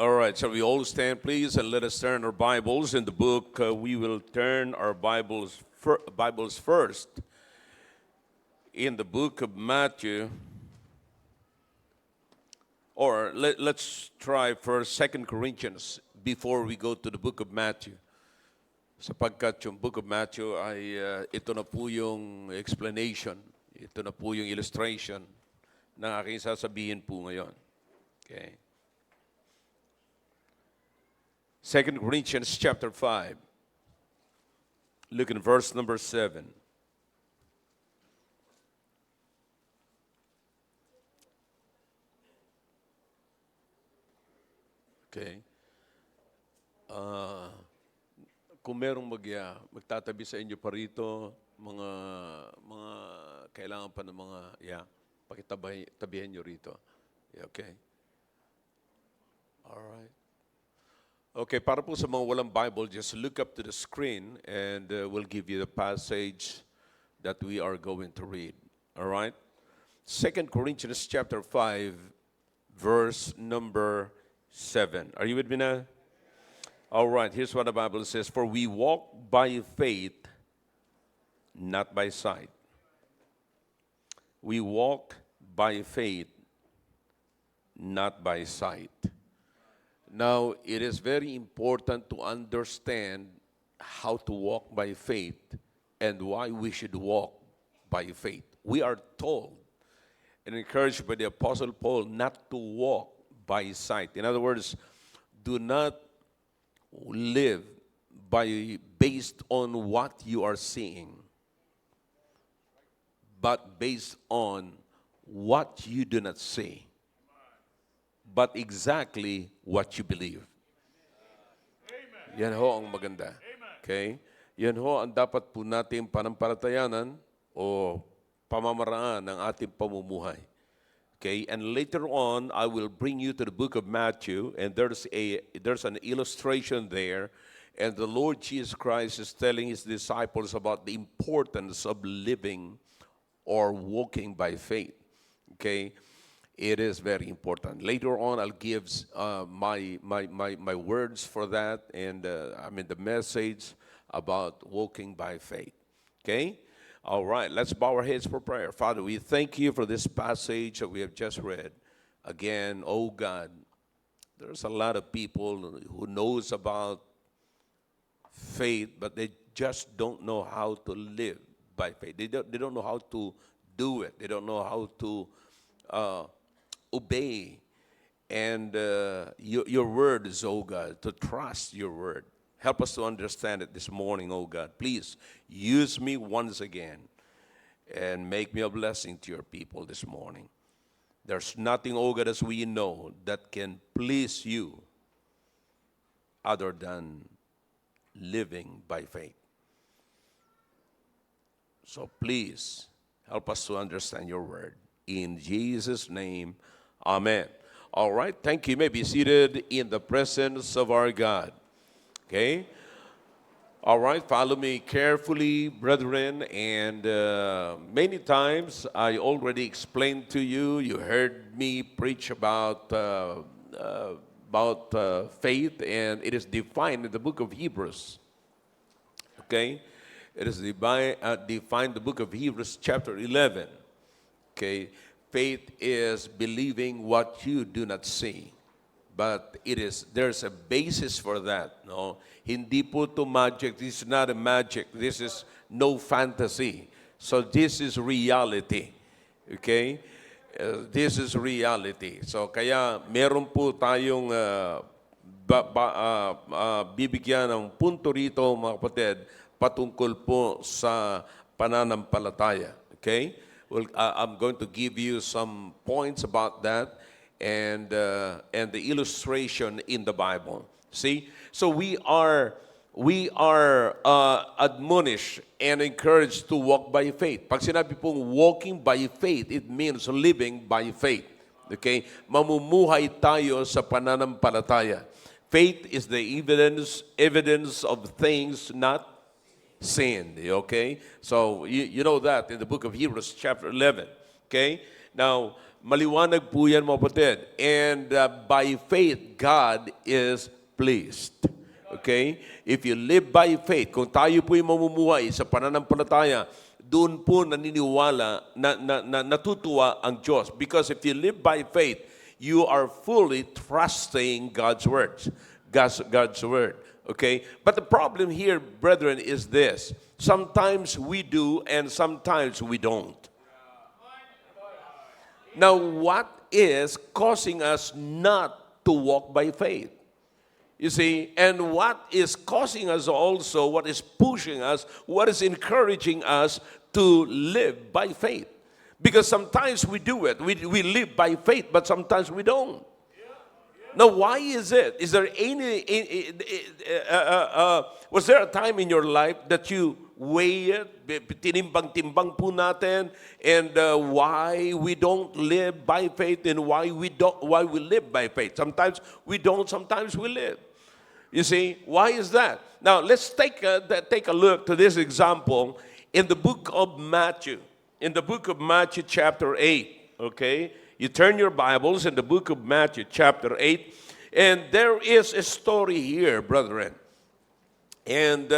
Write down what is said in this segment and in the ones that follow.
All right, shall we all stand, please, and let us turn our Bibles in the book. We will turn our Bibles first in the book of Matthew, or let's try first 2 Corinthians before we go to the book of Matthew. Sapagkat yung book of Matthew ay ito na po yung explanation, ito na po yung illustration na aking sasabihin po ngayon. Okay. 2 Corinthians chapter 5. Look in verse number 7. Okay. Kung merong magtatabi sa inyo pa rito, mga kailangan pa ng mga, pakitabihan nyo rito. Okay. All right. Okay, para po sa mga walang Bible, just look up to the screen and we'll give you the passage that we are going to read. All right? 2 Corinthians chapter 5, verse number 7. Are you with me now? All right, here's what the Bible says. For we walk by faith, not by sight. We walk by faith, not by sight. Now, it is very important to understand how to walk by faith and why we should walk by faith. We are told and encouraged by the Apostle Paul not to walk by sight. In other words, do not live based on what you are seeing, but based on what you do not see, but exactly what you believe. Yan ho ang maganda. Okay? Yan ho ang dapat po natin panampalatayanan o pamamaraan ng ating pamumuhay. Okay? And later on, I will bring you to the book of Matthew, and there's an illustration there, and the Lord Jesus Christ is telling his disciples about the importance of living or walking by faith. Okay? It is very important. Later on, I'll give my words for that, and the message about walking by faith. Okay? All right, let's bow our heads for prayer. Father, we thank you for this passage that we have just read. Again, oh God, there's a lot of people who knows about faith, but they just don't know how to live by faith. They don't know how to do it. They don't know how to obey and your word is, oh God, to trust your word. Help us to understand it this morning, oh God. Please use me once again and make me a blessing to your people this morning. There's nothing, oh God, as we know, that can please you other than living by faith. So please help us to understand your word. In Jesus' name, amen. All right, thank you. You may be seated in the presence of our God. Okay? All right, follow me carefully, brethren. And many times I already explained to you, you heard me preach about faith, and it is defined in the book of Hebrews. Okay? It is defined in the book of Hebrews chapter 11. Okay? Faith is believing what you do not see. But there's a basis for that. No? Hindi po to magic. This is not a magic. This is no fantasy. So this is reality. Okay? This is reality. So kaya meron po tayong bibigyan ng punto rito, mga kapatid, patungkol po sa pananampalataya. Okay? Well, I'm going to give you some points about that and the illustration in the Bible. See? So we are admonished and encouraged to walk by faith. Pag sinabi pong walking by faith, it means living by faith. Okay? Mamumuhay tayo sa pananampalataya. Faith is the evidence of things not seen. Okay? So you know that in the book of Hebrews chapter 11. Okay? Now, Maliwanag po yan, mga kapatid. And by faith, God is pleased. Okay? If you live by faith, kung tayo po'y mamumuhay sa pananampalataya, doon po naniniwala na natutuwa ang Diyos. Because if you live by faith, you are fully trusting God's words. God's word. Okay? But the problem here, brethren, is this. Sometimes we do and sometimes we don't. Now, what is causing us not to walk by faith? You see, and what is causing us also, what is pushing us, what is encouraging us to live by faith? Because sometimes we do it. We live by faith, but sometimes we don't. Now, why is it? Is there was there a time in your life that you weigh it, tinimbang-timbang po natin, and why we don't live by faith and why we live by faith? Sometimes we don't, sometimes we live. You see, why is that? Now, let's take a look to this example in the book of Matthew. In the book of Matthew chapter 8, okay? You turn your Bibles in the book of Matthew chapter 8, and there is a story here, brethren. And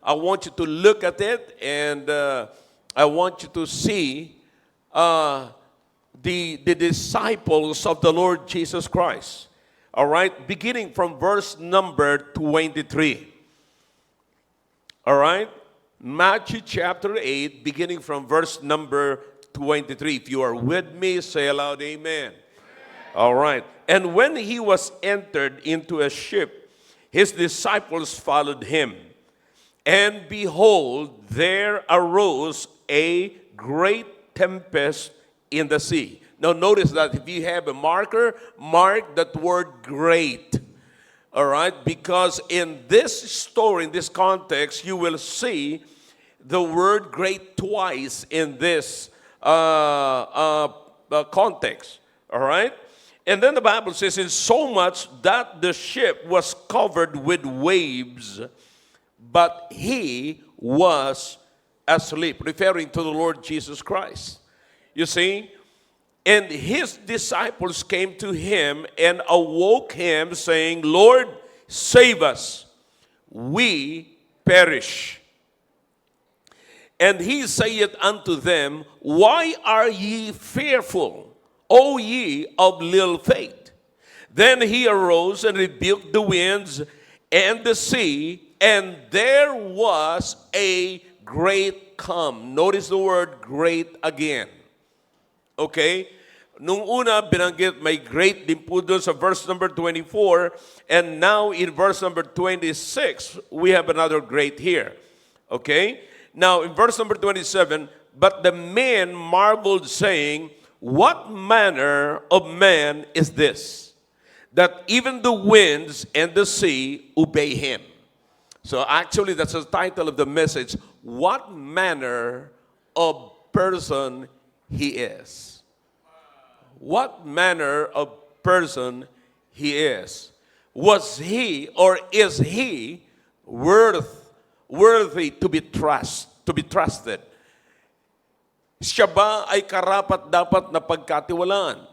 I want you to look at it, and I want you to see the disciples of the Lord Jesus Christ. All right, beginning from verse number 23. All right, Matthew chapter 8, beginning from verse number 23. If you are with me, say aloud, amen. All right. And when he was entered into a ship, his disciples followed him. And behold, there arose a great tempest in the sea. Now notice that if you have a marker, mark that word great. All right? Because in this story, in this context, you will see the word great twice in this context. All right? And then the Bible says, in so much that the ship was covered with waves, but he was asleep, referring to the Lord Jesus Christ. You see? And his disciples came to him and awoke him, saying, Lord, save us, we perish. And he saith unto them, why are ye fearful, O ye of little faith? Then he arose and rebuked the winds and the sea, and there was a great calm. Notice the word great again. Okay? Nung una, binanggit may great din po doon sa verse number 24, and now in verse number 26, we have another great here. Okay? Now, in verse number 27, but the men marveled, saying, what manner of man is this, that even the winds and the sea obey him? So actually, that's the title of the message, what manner of person he is. What manner of person he is. Was he or is he worthy to be trusted? Siya ba ay karapat-dapat na pagkatiwalaan?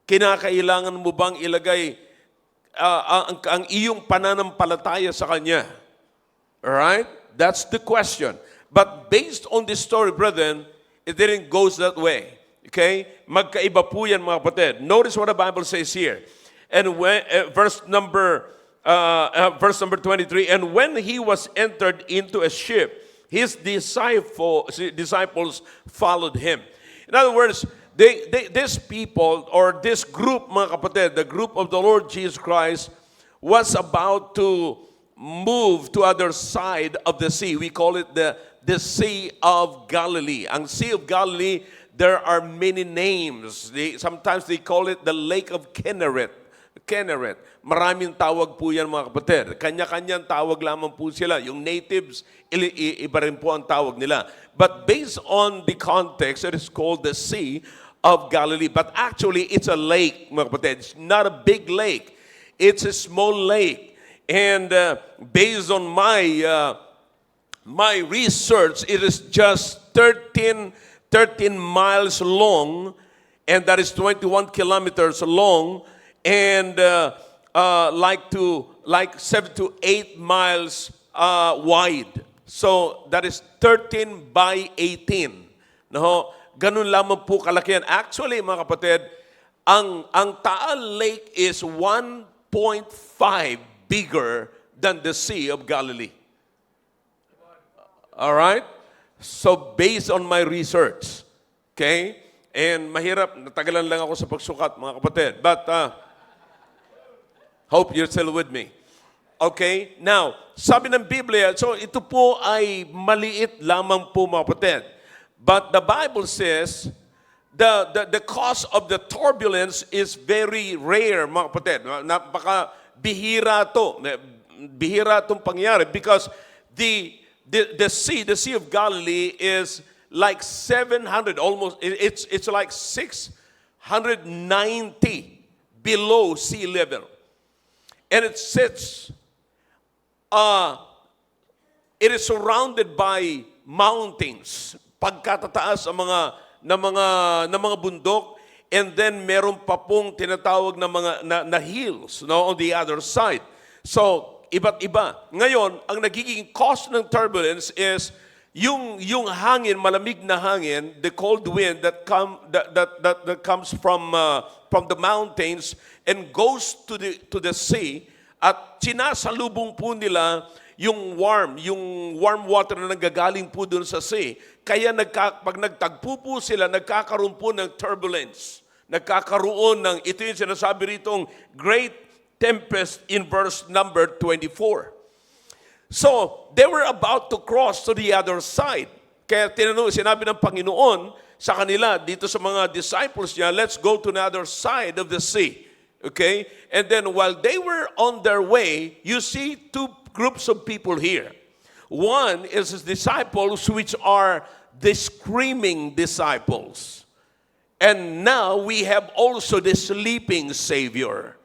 Kinakailangan mo bang ilagay ang iyong pananampalataya sa Kanya? Alright? That's the question. But based on this story, brethren, it didn't go that way. Okay? Magkaiba po yan, mga kapatid. Notice what the Bible says here. And when, verse number 23, and when he was entered into a ship, his disciples followed him. In other words, this people, or this group, mga kapatid, the group of the Lord Jesus Christ, was about to move to other side of the sea. We call it the Sea of Galilee. Ang Sea of Galilee, there are many names. Sometimes they call it the Lake of Kinneret. Maraming tawag po yan, mga kapatid. Kanya-kanyang tawag lamang po sila. Yung natives, iba rin po ang tawag nila. But based on the context, it is called the Sea of Galilee. But actually, it's a lake, mga kapatid. It's not a big lake. It's a small lake. And based on my research, it is just 13 miles long and that is 21 kilometers long, and like 7 to 8 miles wide. So that is 13 by 18. No, ganun lamang po kalaki yan. Actually, mga kapatid, ang Taal Lake is 1.5 bigger than the Sea of Galilee. All right? So based on my research, okay? And mahirap, natagalan lang ako sa pagsukat, mga kapatid. But hope you're still with me. Okay? Now, sabi ng Biblia, so ito po ay maliit lamang po, mga kapatid. But the Bible says, the cause of the turbulence is very rare, mga kapatid. Napaka bihira to. Bihira itong pangyari because the Sea of Galilee is like 700, almost, it's like 690 below sea level. And it sits, it is surrounded by mountains. Pagkatataas ang mga bundok, and then meron pa pong tinatawag na mga na hills, no, on the other side. So, iba't iba. Ngayon, ang nagiging cause ng turbulence is yung hangin, malamig na hangin, the cold wind that comes from the mountains and goes to the sea, at sinasalubong po nila yung warm water na nanggagaling po doon sa sea. Kaya pag nagtagpo po sila, nagkakaroon po ng turbulence. Nagkakaroon ng, ito yung sinasabi ritong great tempest in verse number 24. So, they were about to cross to the other side. Kaya sinabi ng Panginoon sa kanila, dito sa mga disciples niya, let's go to the other side of the sea. Okay? And then while they were on their way, you see two groups of people here. One is his disciples, which are the screaming disciples. And now we have also the sleeping Savior.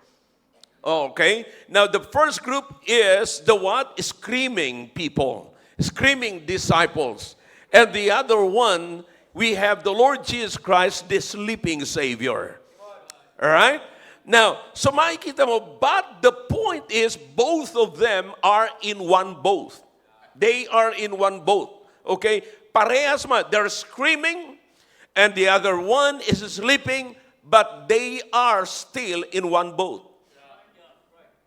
Okay? Now, the first group is the what? Screaming people. Screaming disciples. And the other one, we have the Lord Jesus Christ, the sleeping Savior. All right? Now, so makikita mo, but the point is, both of them are in one boat. They are in one boat. Okay? Parehas they're screaming, and the other one is sleeping, but they are still in one boat.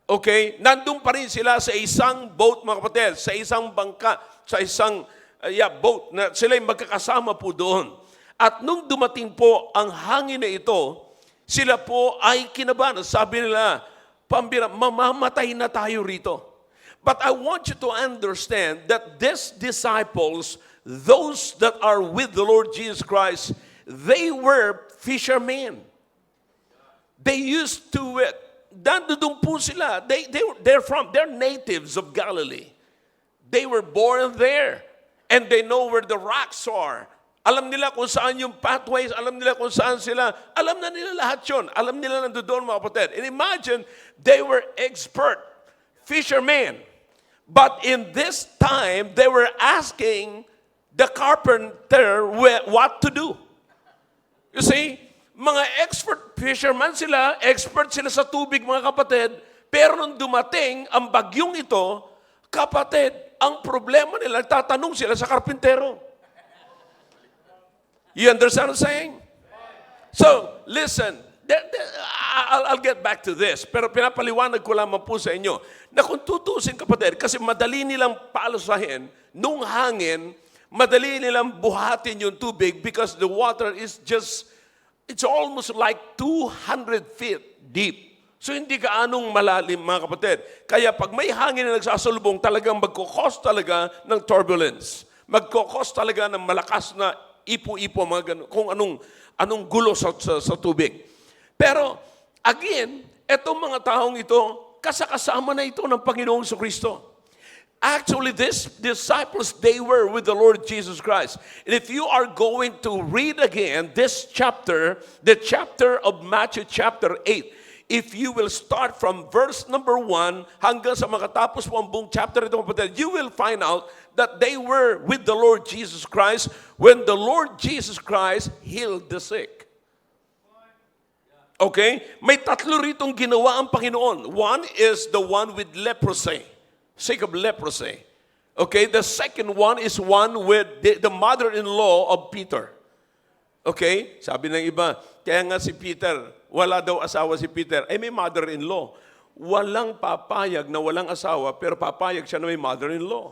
Okay? Nandun pa rin sila sa isang boat, mga kapatid, sa isang bangka, sa isang boat, na sila yung magkakasama po doon. At nung dumating po ang hangin na ito, sila po ay kinabahan. Sabi nila, pambira, mamamatay na tayo rito. But I want you to understand that these disciples, those that are with the Lord Jesus Christ, they were fishermen. They used to Nandun po sila. They're natives of Galilee. They were born there. And they know where the rocks are. Alam nila kung saan yung pathways. Alam nila kung saan sila. Alam na nila lahat yun. Alam nila nandoon, mga kapatid. And imagine, they were expert fishermen. But in this time, they were asking the carpenter what to do. You see, mga expert fishermen sila, expert sila sa tubig, mga kapatid, pero nung dumating ang bagyong ito, kapatid, ang problema nila, tatanong sila sa karpintero. You understand what I'm saying? So, listen, I'll get back to this, pero pinapaliwanag ko lamang po sa inyo, na kung tutusin, kapatid, kasi madali nilang paalasahin, nung hangin, madali nilang buhatin yung tubig because the water is just, it's almost like 200 feet deep. So hindi ka anong malalim, mga kapatid. Kaya pag may hangin na nagsasalubong, talagang magkukos talaga ng turbulence. Magkukos talaga ng malakas na ipo-ipo, mga ganun, kung anong gulo sa tubig. Pero, again, etong mga taong ito, kasakasama na ito ng Panginoong Jesucristo. Actually, these disciples, they were with the Lord Jesus Christ. And if you are going to read again this chapter, the chapter of Matthew chapter 8, if you will start from verse number 1 hanggang sa makatapos mo ang buong chapter ito, you will find out that they were with the Lord Jesus Christ when the Lord Jesus Christ healed the sick. Okay? May tatlo ritong ginawa ang Panginoon. One is the one with leprosy. Sick of leprosy. Okay? The second one is one with the mother-in-law of Peter. Okay? Sabi ng iba, kaya nga si Peter, wala daw asawa si Peter. May mother-in-law. Walang papayag na walang asawa, pero papayag siya na may mother-in-law.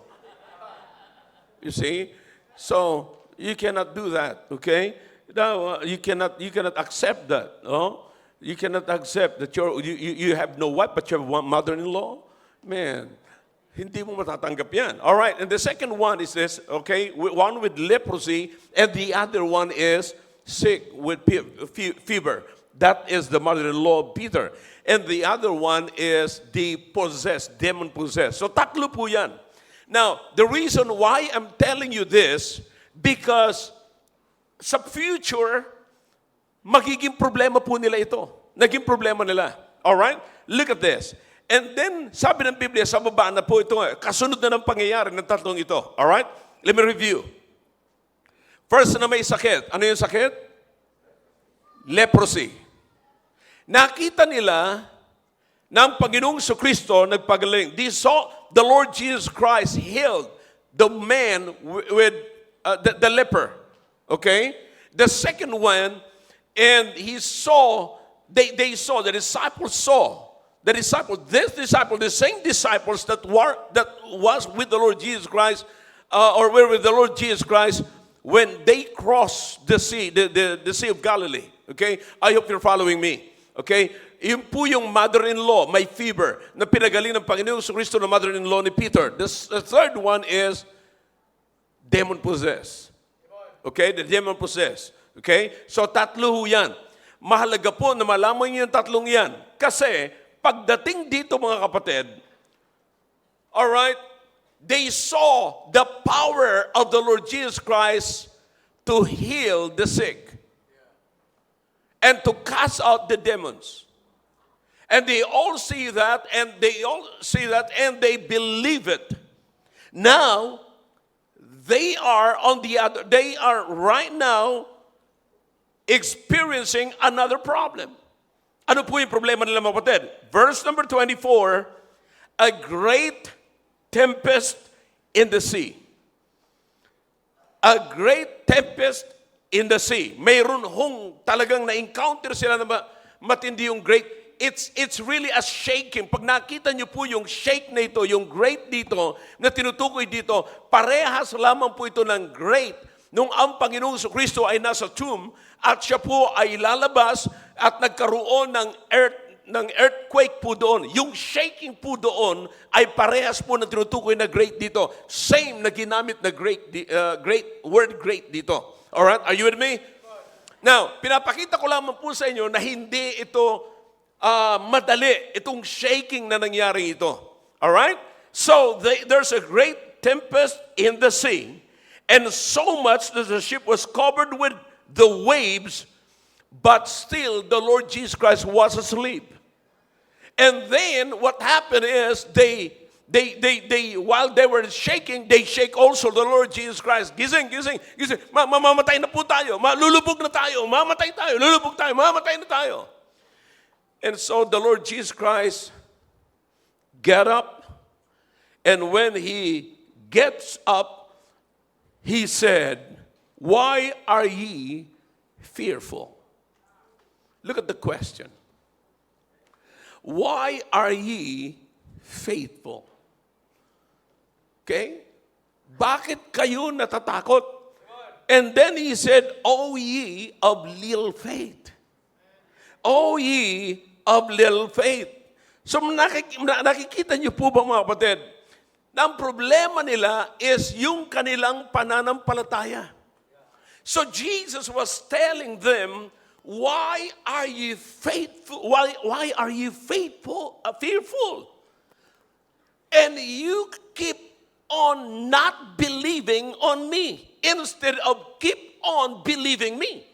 You see? So, you cannot do that. Okay? Now, you cannot accept that. No? You cannot accept that you have no wife but you have one mother-in-law. Man, hindi mo matatanggap yan. All right, and the second one is this, okay, one with leprosy and the other one is sick with fever. That is the mother-in-law of Peter. And the other one is the possessed, demon-possessed. So tatlo po yan. Now, the reason why I'm telling you this, because sa future, magiging problema po nila ito. Naging problema nila. Alright? Look at this. And then, sabi ng Biblia, sa baba na po ito, kasunod na ng pangyayari ng tatlong ito. Alright? Let me review. First na may sakit. Ano yung sakit? Leprosy. Nakita nila na ang Panginoong Kristo nagpagaling. They saw the Lord Jesus Christ healed the man with the leper. Okay? The second one, and he saw, they saw, the disciples saw, the same disciples that was with the Lord Jesus Christ, or were with the Lord Jesus Christ when they crossed the sea, the Sea of Galilee. Okay? I hope you're following me. Okay? Yun po yung mother-in-law, may fever, na pinagaling ng Panginoong Kristo na mother-in-law ni Peter. The third one is demon-possessed. Okay? The demon-possessed. Okay? So, tatlo ho yan. Mahalaga po na malaman niyo yung tatlong yan. Kasi, pagdating dito mga kapatid, alright, they saw the power of the Lord Jesus Christ to heal the sick and to cast out the demons. And they all see that, and they believe it. Now, they are right now experiencing another problem. Ano po yung problema nila mga kapatid? Verse number 24, a great tempest in the sea. A great tempest in the sea. Mayroon hong talagang na-encounter sila na matindi yung great. It's really a shaking. Pag nakita niyo po yung shake na ito, yung great dito, na tinutukoy dito, parehas lamang po ito ng great nung ang Panginoong Kristo ay nasa tomb at siya po ay lalabas at nagkaroon ng earthquake po doon. Yung shaking po doon ay parehas po na tinutukoy na great dito. Same na ginamit na word great dito. Alright? Are you with me? Now, pinapakita ko lamang po sa inyo na hindi ito madali, itong shaking na nangyari ito. Alright? So, there's a great tempest in the sea, and so much that the ship was covered with the waves, but still the Lord Jesus Christ was asleep. And then what happened is they while they were shaking, they shake also the Lord Jesus Christ. Gising. Mamamatay na po tayo. Malulubog na tayo. Mamatay tayo. Lulubog tayo. Mamatay na tayo. And so the Lord Jesus Christ got up, and when he gets up, he said, "Why are ye fearful?" Look at the question. Why are ye faithful? Okay? Bakit kayo natatakot? And then he said, "O ye of little faith." O ye of little faith. So nakikita niyo po ba mga kapatid, na ang problema nila is yung kanilang pananampalataya. So Jesus was telling them, why are you faithful? Why are you fearful? And you keep on not believing on me instead of keep on believing me.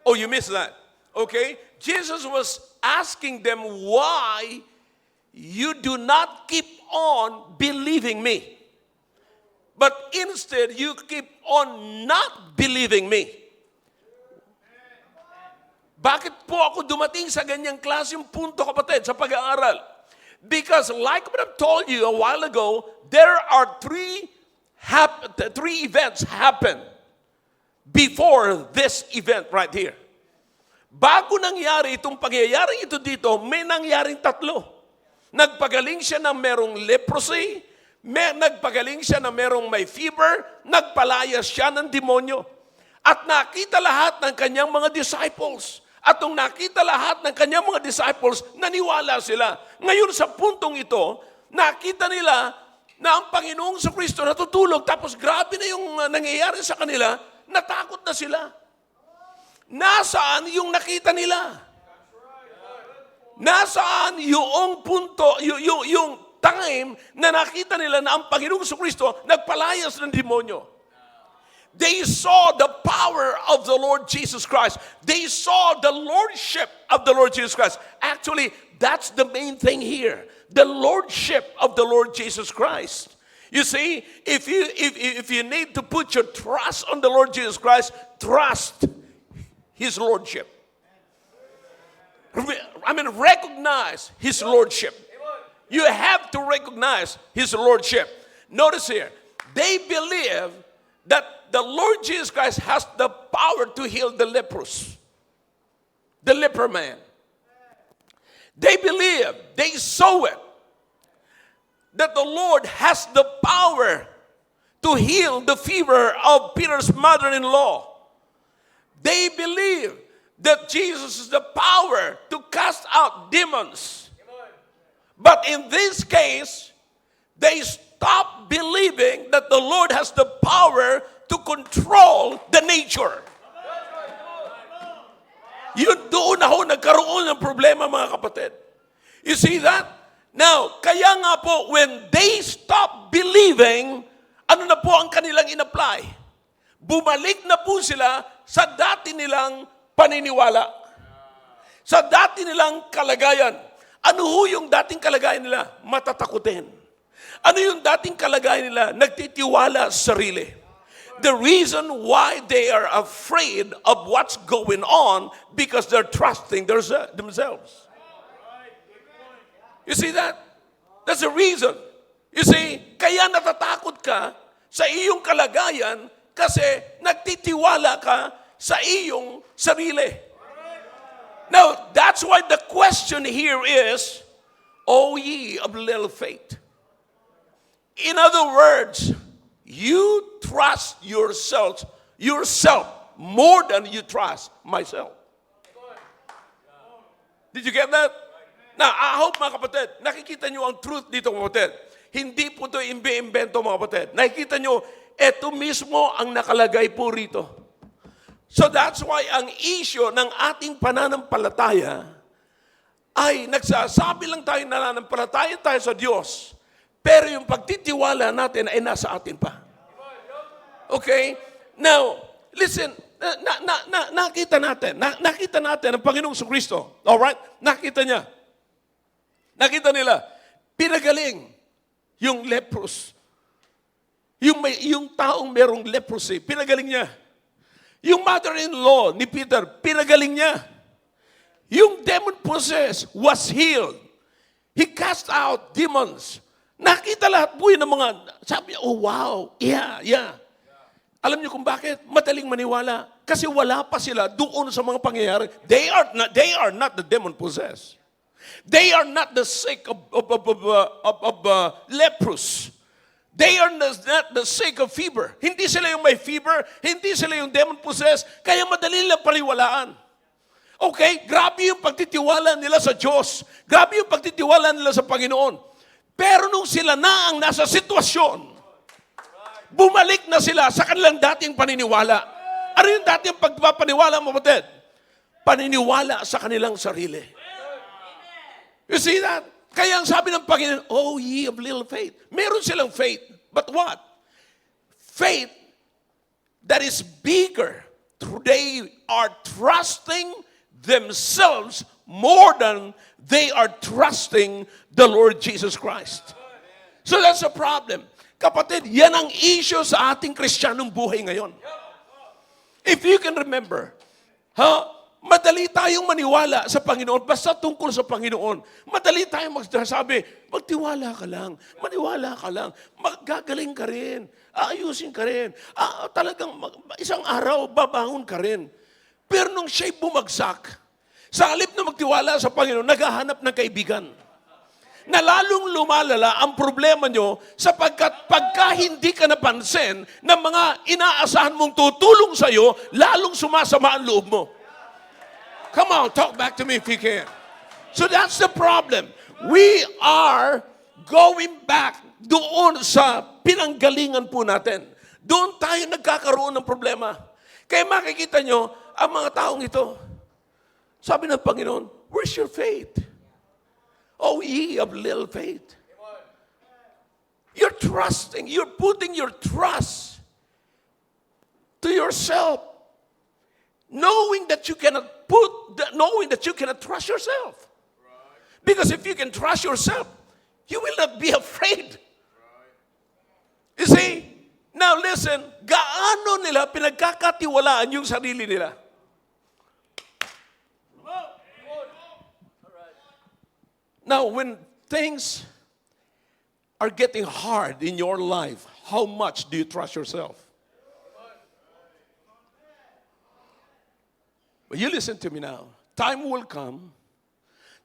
Oh, you missed that. Okay? Jesus was asking them why you do not keep on believing me. But instead, you keep on not believing me. Bakit po ako dumating sa ganyang klaseng punto, kapatid, sa pag-aaral? Because like what I've told you a while ago, there are three events happen before this event right here. Bago nangyari itong pangyayaring ito dito, may nangyaring tatlo. Nagpagaling siya ng merong leprosy, nagpagaling siya ng merong may fever, nagpalayas siya ng demonyo. At nakita lahat ng kanyang mga disciples. At nung nakita lahat ng kanyang mga disciples, naniwala sila. Ngayon sa puntong ito, nakita nila na ang Panginoong Kristo natutulog, tapos grabe na yung nangyayari sa kanila, natakot na sila. Nasaan yung nakita nila? Nasaan yung punto, yung time na nakita nila na ang Panginoong Kristo nagpalayas ng demonyo? They saw the power of the Lord Jesus Christ. They saw the lordship of the Lord Jesus Christ. Actually, that's the main thing here. The lordship of the Lord Jesus Christ. You see, if you need to put your trust on the Lord Jesus Christ, trust His lordship. Recognize His lordship. You have to recognize His lordship. Notice here, they believe that the Lord Jesus Christ has the power to heal the leprous, the leper man. They believe, they saw it, that the Lord has the power to heal the fever of Peter's mother-in-law. They believe that Jesus is the power to cast out demons. But in this case, they stop believing that the Lord has the power to control the nature. Yun doon ako nagkaroon ng problema, mga kapatid. You see that? Now, kaya nga po, when they stop believing, ano na po ang kanilang in-apply? Bumalik na po sila sa dati nilang paniniwala. Sa dati nilang kalagayan. Ano ho yung dating kalagayan nila? Matatakutin. Ano yung dating kalagayan nila? Nagtitiwala sa sarili. The reason why they are afraid of what's going on, because they're trusting themselves. You see that? That's the reason. You see, kaya natatakot ka sa iyong kalagayan kasi nagtitiwala ka sa iyong sarili. Now, that's why the question here is, O ye of little faith. In other words, you trust yourself more than you trust myself. Did you get that? Now, I hope, mga kapatid, nakikita nyo ang truth dito, mga kapatid. Hindi po ito imbe-invento, mga kapatid. Nakikita nyo, ito mismo ang nakalagay po rito. So that's why ang issue ng ating pananampalataya ay nagsasabi lang tayo na nananampalataya tayo sa Diyos. Pero yung pagtitiwala natin ay nasa atin pa. Okay? Now, listen, nakita natin ang Panginoong Kristo. Alright? Nakita niya. Nakita nila. Pinagaling yung leprous. Yung taong merong leprosy, pinagaling niya. Yung mother-in-law ni Peter, pinagaling niya. Yung demon-possessed was healed. He cast out demons. Nakita lahat po yun ng mga, sabi niya, oh wow, yeah. Alam niyo kung bakit? Madaling maniwala. Kasi wala pa sila doon sa mga pangyayari. They are not the demon-possessed. They are not the sick of leprous. They are not the sick of fever. Hindi sila yung may fever, hindi sila yung demon-possessed, kaya madali lang paniwalaan. Okay, grabe yung pagtitiwala nila sa Diyos. Grabe yung pagtitiwala nila sa Panginoon. Pero nung sila na ang nasa sitwasyon, bumalik na sila sa kanilang dating paniniwala. Ano yung dating pagpapaniwala, mga kapatid? Paniniwala sa kanilang sarili. You see that? Kaya ang sabi ng Panginoon, oh ye of little faith. Meron silang faith. But what? Faith that is bigger. They are trusting themselves more than they are trusting the Lord Jesus Christ. So that's a problem. Kapatid, yan ang issue sa ating Kristiyanong buhay ngayon. If you can remember, Madali tayong maniwala sa Panginoon, basta tungkol sa Panginoon. Madali tayong magsasabi, magtiwala ka lang, maniwala ka lang, magagaling ka rin, aayusin ka rin, talagang isang araw, babangon ka rin. Pero nung siya'y bumagsak, sa halip na magtiwala sa Panginoon, naghahanap ng kaibigan. Na lalong lumalala ang problema nyo sapagkat pagka hindi ka napansin ng mga inaasahan mong tutulong sa'yo, lalong sumasama ang loob mo. Come on, talk back to me if you can. So that's the problem. We are going back doon sa pinanggalingan po natin. Doon tayo nagkakaroon ng problema. Kaya makikita nyo, ang mga taong ito, sabi ng Panginoon, where's your faith? Oh, ye of little faith. You're trusting, you're putting your trust to yourself. Knowing that you cannot trust yourself. Because if you can trust yourself, you will not be afraid. You see? Now listen, gaano nila pinagkakatiwalaan yung sarili nila? Now, when things are getting hard in your life, how much do you trust yourself? But you listen to me now. Time will come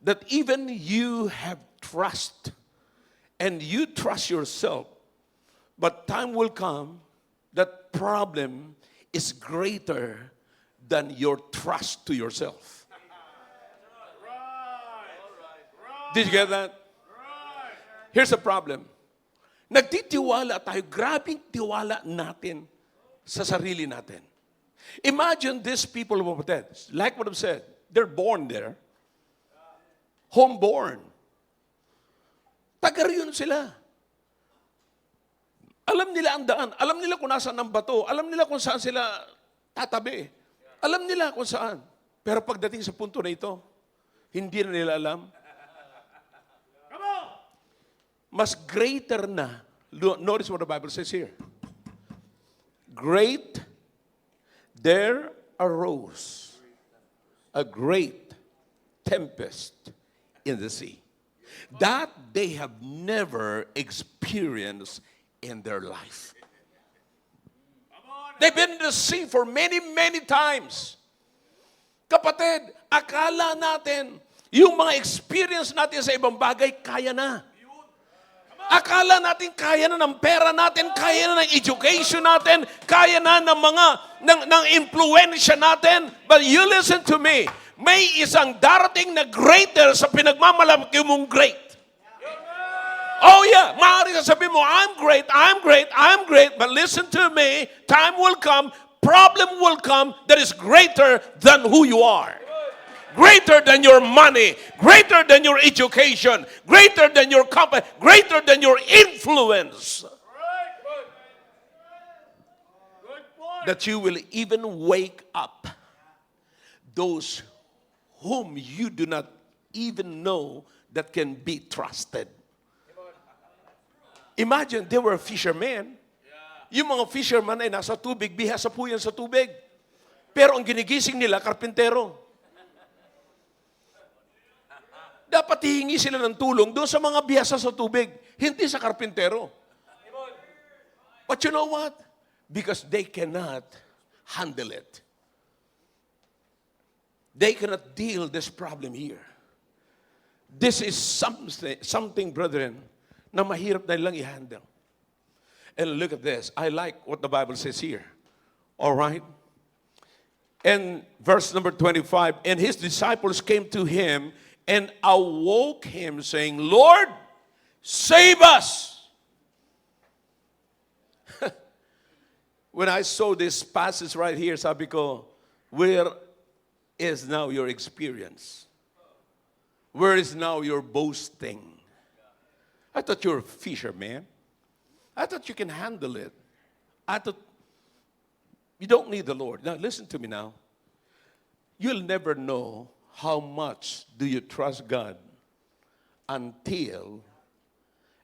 that even you have trust and you trust yourself, but time will come that problem is greater than your trust to yourself. Did you get that? Here's the problem. Nagtitiwala tayo, grabing tiwala natin sa sarili natin. Imagine these people who were dead. Like what I've said, they're born there. Homeborn. Taga riyon sila. Alam nila ang daan. Alam nila kung nasaan ang bato. Alam nila kung saan sila tatabi. Alam nila kung saan. Pero pagdating sa punto na ito, hindi na nila alam. Mas greater na. Notice what the Bible says here. There arose a great tempest in the sea that they have never experienced in their life. They've been in the sea for many, many times. Kapatid, akala natin, yung mga experience natin sa ibang bagay, kaya na. Akala natin kaya na ng pera natin, kaya na ng education natin, kaya na ng mga ng influensya natin. But you listen to me, may isang darating na greater sa pinagmamalaki mong great. Oh yeah, maaari sasabihin mo, I'm great, but listen to me, time will come, problem will come that is greater than who you are. Greater than your money, greater than your education, greater than your company, greater than your influence. That you will even wake up those whom you do not even know that can be trusted. Imagine, they were fishermen. Yung mga fishermen ay nasa tubig, bihasa po yan sa tubig. Pero ang ginigising nila, karpintero. Dapat hihingi sila ng tulong doon sa mga bihasa sa tubig, hindi sa karpintero. But you know what? Because they cannot handle it. They cannot deal this problem here. This is something, brethren, na mahirap na nilang i-handle. And look at this. I like what the Bible says here. All right? And verse number 25, and his disciples came to him and awoke him, saying, Lord, save us. When I saw this passage right here, sabi ko, where is now your experience? Where is now your boasting? I thought you were a fisherman. I thought you can handle it. I thought you don't need the Lord. Now listen to me now. You'll never know how much do you trust God until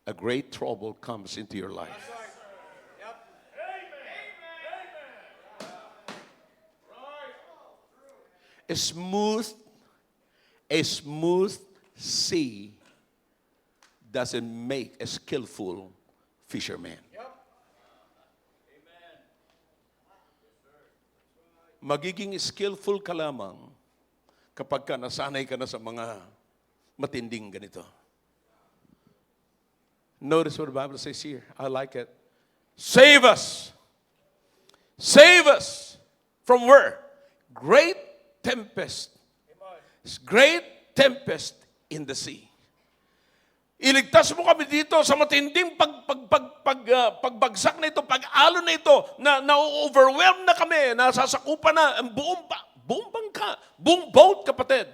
a great trouble comes into your life. a smooth sea doesn't make a skillful fisherman. Magiging skillful ka lamang kapag ka nasanay ka na sa mga matinding ganito. Notice what the Bible says here. I like it. Save us. Save us. From where? Great tempest. Great tempest in the sea. Iligtas mo kami dito sa matinding pagbagsak na ito, pag-alon na ito, na-overwhelm na kami, nasasakupan na ang buong bangka, buong boat, kapatid.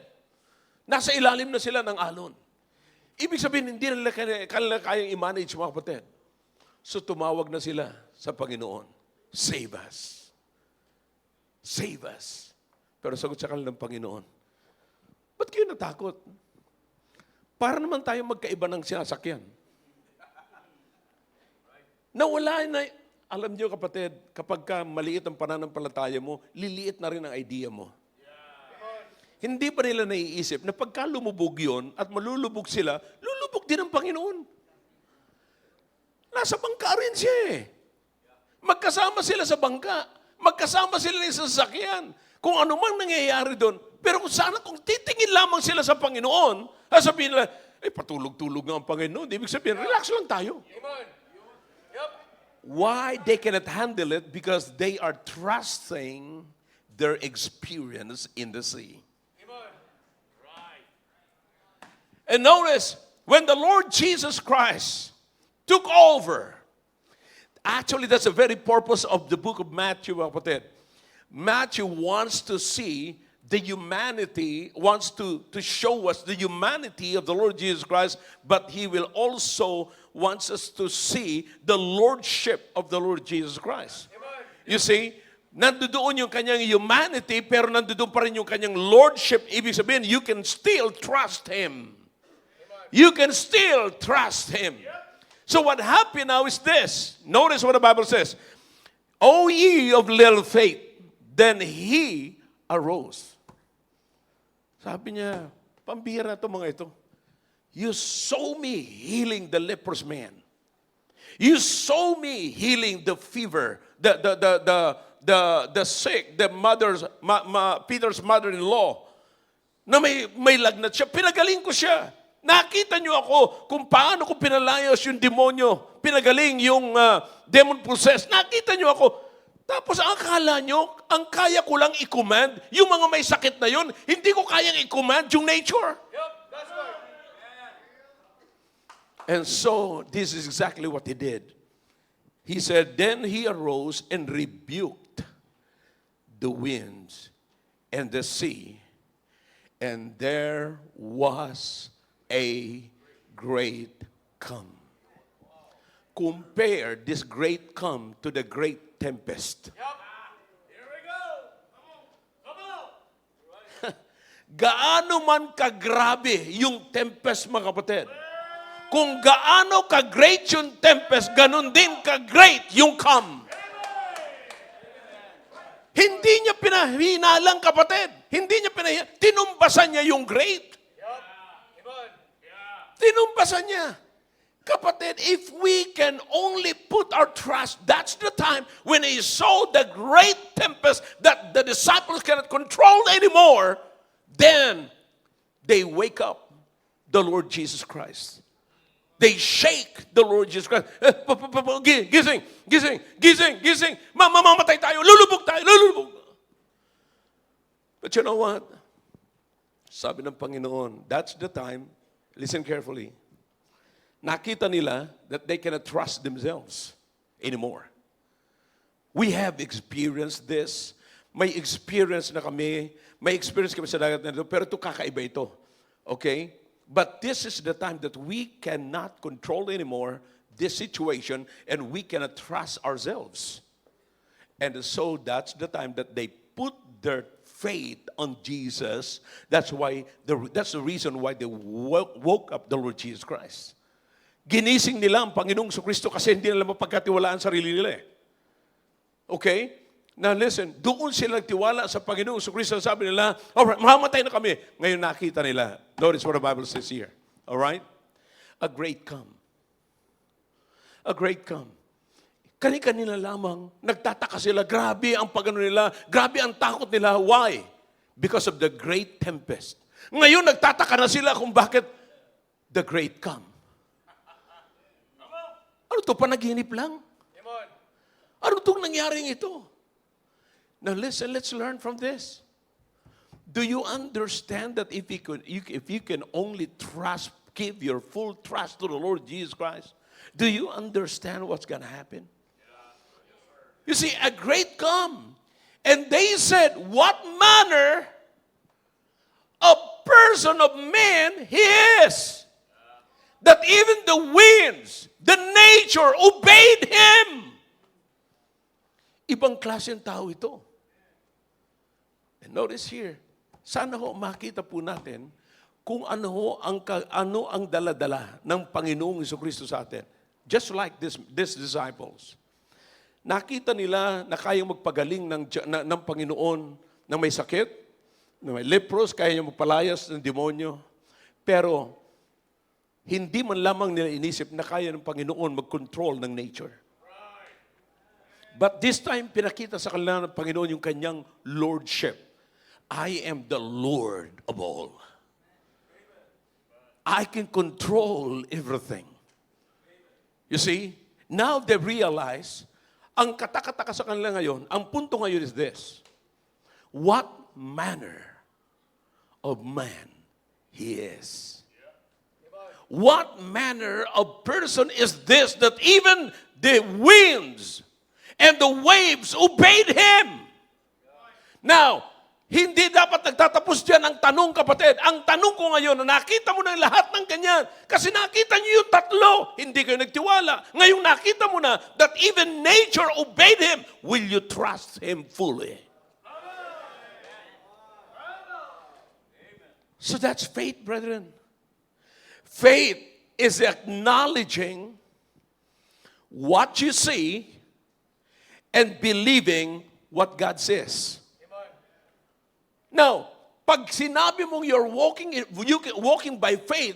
Nasa ilalim na sila ng alon. Ibig sabihin, hindi nila kayang i-manage, mga kapatid. So tumawag na sila sa Panginoon. Save us. Save us. Pero sagot sa kanila ng Panginoon, ba't kayo natakot? Para naman tayo magkaiba ng sinasakyan. Nawala na, alam niyo kapatid, kapag ka maliit ang pananampalataya mo, liliit na rin ang idea mo. Hindi pa nila naiisip na pagka lumubog yun at malulubog sila, lulubog din ang Panginoon. Nasa bangka rin siya eh. Magkasama sila sa bangka. Magkasama sila sa sasakyan. Kung ano man nangyayari doon. Pero kung titingin lamang sila sa Panginoon, sabihin nila, patulog-tulog nga ang Panginoon. Ibig sabihin, relax lang tayo. Amen. Yep. Why they cannot handle it? Because they are trusting their experience in the sea. Amen. Right. And notice, when the Lord Jesus Christ took over, actually that's the very purpose of the book of Matthew, kapatid. Matthew wants to see the humanity, wants to show us the humanity of the Lord Jesus Christ, but he will also wants us to see the lordship of the Lord Jesus Christ. Amen. You see, nandoon yung kanyang humanity, pero nandoon pa rin yung kanyang lordship. Ibig sabihin, you can still trust him. You can still trust him. So what happened now is this. Notice what the Bible says. O ye of little faith, then he arose. Sabi niya, pambira to mga ito. You saw me healing the leprous man. You saw me healing the fever, the sick, the Peter's mother-in-law, na may lagnat siya. Pinagaling ko siya. Nakita niyo ako kung paano ko pinalayas yung demonyo. Pinagaling yung demon-possessed. Nakita niyo ako. Tapos ang akala nyo, ang kaya ko lang i-command, yung mga may sakit na yun, hindi ko kayang i-command yung nature. Yep, that's right. And so, this is exactly what he did. He said, then he arose and rebuked the winds and the sea, and there was a great calm. Compare this great calm to the great tempest. Yep. Here we go. Come on. Gaano man kagrabe yung tempest, mga kapatid. Kung gaano ka-great yung tempest, ganun din ka-great yung calm. Hindi niya pinahinalang, kapatid. Hindi niya pinahinalang. Tinumbasan niya yung great. Amen. Tinumbasan niya. Kapatid, if we can only put our trust, that's the time when he saw the great tempest that the disciples cannot control anymore, then they wake up the Lord Jesus Christ. They shake the Lord Jesus Christ. Gising, gising, gising, gising. Mamamatay tayo, lulubog tayo, lulubog. But you know what? Sabi ng Panginoon, that's the time, listen carefully, nakita nila that they cannot trust themselves anymore. We have experienced this. May experience na kami. May experience kami sa dagat na ito. Pero ito kakaiba ito. Okay? But this is the time that we cannot control anymore this situation and we cannot trust ourselves. And so that's the time that they put their faith on Jesus. That's the reason why they woke up the Lord Jesus Christ. Ginising nila ang Panginoong Kristo kasi hindi nila mapagkatiwalaan sarili nila eh. Okay? Now listen, doon sila nagtiwala sa Panginoong Kristo. Sabi nila, alright, mamatay na kami. Ngayon nakita nila. Notice what the Bible says here. Alright? A great calm. A great calm. Kani-kanila lamang, nagtataka sila, grabe ang pagano nila, grabe ang takot nila. Why? Because of the great tempest. Ngayon nagtataka na sila kung bakit the great calm. Ano to, panaginip lang? Ano itong nangyaring ito? Now listen, let's learn from this. Do you understand that if you can only trust, give your full trust to the Lord Jesus Christ, do you understand what's going to happen? You see, a great calm. And they said, what manner of person of man he is, that even the winds, the nature obeyed him. Ibang klase ng tao ito. And notice here, sana ho makita po natin kung ano ang dala-dala ng Panginoong Jesucristo sa atin. Just like these disciples. Nakita nila na kayang magpagaling ng Panginoon na may sakit, na may lepros, kaya niya magpalayas ng demonyo. Pero hindi man lamang nila inisip na kaya ng Panginoon mag-control ng nature. But this time, pinakita sa kanila ng Panginoon yung kanyang lordship. I am the Lord of all. I can control everything. You see, now they realize, ang katakataka sa kanila ngayon, ang punto ngayon is this. What manner of man he is? What manner of person is this that even the winds and the waves obeyed him? Now, hindi dapat nagtatapos dyan ang tanong, kapatid. Ang tanong ko ngayon, na nakita mo na lahat ng ganyan, kasi nakita niyo yung tatlo, hindi kayo nagtiwala. Ngayon nakita mo na that even nature obeyed him. Will you trust him fully? So that's faith, brethren. Faith is acknowledging what you see and believing what God says. Now, pag sinabi mong you're walking by faith,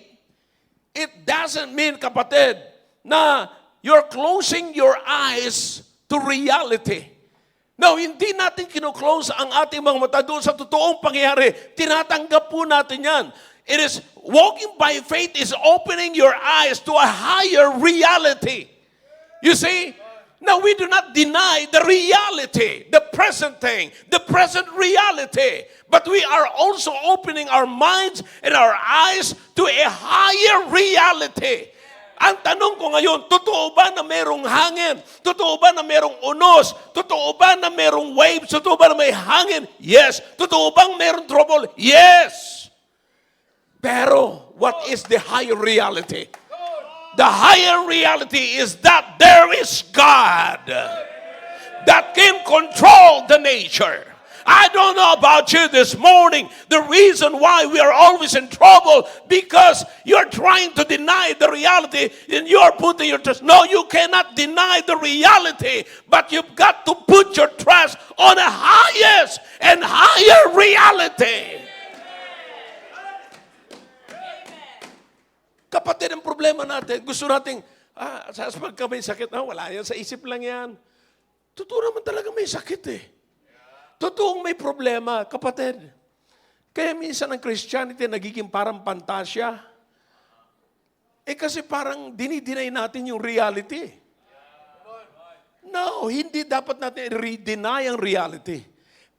it doesn't mean, kapatid, na you're closing your eyes to reality. Now, hindi natin kino-close ang ating mga mata doon sa totoong pangyayari. Tinatanggap po natin yan. It is, walking by faith is opening your eyes to a higher reality. You see? Now, we do not deny the reality, the present thing, the present reality. But we are also opening our minds and our eyes to a higher reality. Ang tanong ko ngayon, totoo ba na merong hangin? Totoo ba na merong unos? Totoo ba na merong waves? Totoo ba na may hangin? Yes. Totoo bang merong trouble? Yes. Pero, what is the higher reality? The higher reality is that there is God that can control the nature. I don't know about you this morning. The reason why we are always in trouble because you're trying to deny the reality and you're putting your trust. No, you cannot deny the reality, but you've got to put your trust on a highest and higher reality. Kapatid, ang problema natin, gusto nating, sa pagka may sakit, wala yan, sa isip lang yan. Totoo naman talaga may sakit eh. Totoong may problema, kapatid. Kaya minsan ang Christianity nagiging parang pantasya. Kasi parang dinideny natin yung reality. No, hindi dapat natin i-deny ang reality.